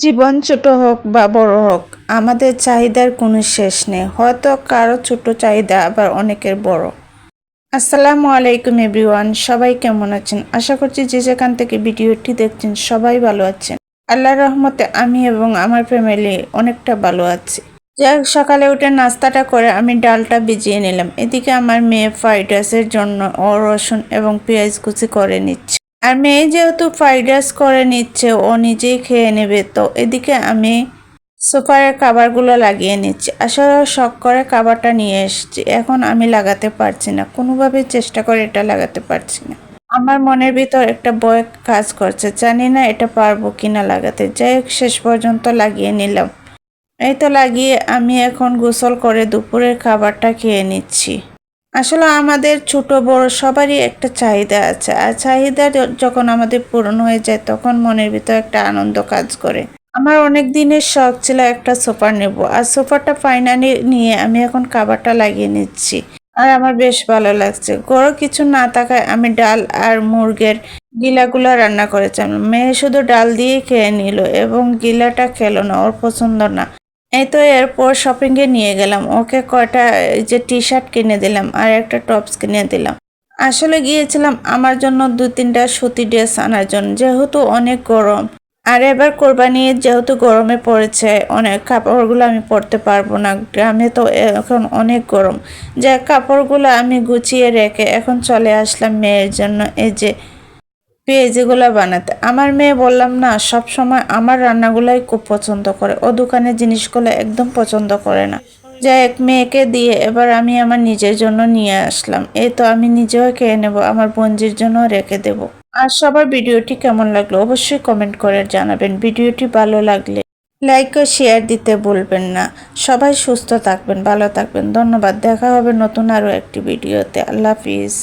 জীবন ছোট হোক বা বড় হোক, আমাদের চাহিদার কোনো শেষ নেই। হয়তো কারো ছোট চাহিদা, আবার অনেকের বড়। আসসালামু আলাইকুম এভরিওয়ান, সবাই কেমন আছেন? আশা করছি যে যেখান থেকে ভিডিওটি দেখছেন সবাই ভালো আছেন। আল্লাহর রহমতে আমি এবং আমার ফ্যামিলি অনেকটা ভালো আছি। যাই হোক, সকালে উঠে নাস্তাটা করে আমি ডালটা ভিজিয়ে নিলাম। এদিকে আমার মেয়ে ফ্রাইড রাইসের জন্য রসুন এবং পেঁয়াজ কুচি করে নিচ্ছে। আর মেয়ে যেহেতু ফ্রাইড রাইস করে নিচ্ছে, ও নিজেই খেয়ে নেবে, তো এদিকে আমি সোফার কাভারগুলো লাগিয়ে নিচ্ছি। আসলে শখ করে কাভারটা নিয়ে এসেছি, এখন আমি লাগাতে পারছি না, কোনোভাবে চেষ্টা করে এটা লাগাতে পারছি না। আমার মনের ভিতর একটা ভয় কাজ করছে, জানি না এটা পারবো কিনা লাগাতে। যাই হোক, শেষ পর্যন্ত লাগিয়ে নিলাম। এই তো লাগিয়ে আমি এখন গোসল করে দুপুরের খাবারটা খেয়ে নিচ্ছি। আসলে আমাদের ছোট বড় সবারই একটা চাহিদা আছে, আর চাহিদা যখন আমাদের পূরণ হয়ে যায় তখন মনের ভিতর একটা আনন্দ কাজ করে। আমার অনেক দিনের শখ ছিল একটা সোফা নেব, আর সোফাটা ফাইনালি নিয়ে আমি এখন কাভারটা লাগিয়ে নিচ্ছি। আর আমার বেশ ভালো লাগছে। বড় কিছু না থাকায় আমি ডাল আর মুরগের গিলাগুলা রান্না করেছিলাম। মেয়ে শুধু ডাল দিয়ে খেয়ে নিল এবং গিলাটা খেলো না, ওর পছন্দ না। এই তো এরপর শপিংয়ে নিয়ে গেলাম, ওকে কয়টা যে টি শার্ট কিনে দিলাম আর একটা টপস কিনে দিলাম। আসলে গিয়েছিলাম আমার জন্য 2-3টা সুতি ড্রেস আনার জন্য, যেহেতু অনেক গরম। আর এবার কোরবানি যেহেতু গরমে পড়েছে, অনেক কাপড়গুলো আমি পরতে পারবো না, গ্রামে তো এখন অনেক গরম। যে কাপড়গুলো আমি গুছিয়ে রেখে এখন চলে আসলাম মেয়ের জন্য এই যে পেঁয়াজিগুলো বানাতে। আমার মেয়ে বললাম না, সব সময় আমার রান্নাগুলাই খুব পছন্দ করে, ও দোকানের জিনিসগুলো একদম পছন্দ করে না। যাই এক মেয়েকে দিয়ে এবার আমি আমার নিজের জন্য নিয়ে আসলাম। এই তো আমি নিজেও খেয়ে নেব, আমার বোনজির জন্য রেখে দেব। আর সবার ভিডিওটি কেমন লাগলো অবশ্যই কমেন্ট করে জানাবেন। ভিডিওটি ভালো লাগলে লাইক ও শেয়ার দিতে ভুলবেন না। সবাই সুস্থ থাকবেন, ভালো থাকবেন। ধন্যবাদ। দেখা হবে নতুন আরও একটি ভিডিওতে। আল্লাহ হাফিজ।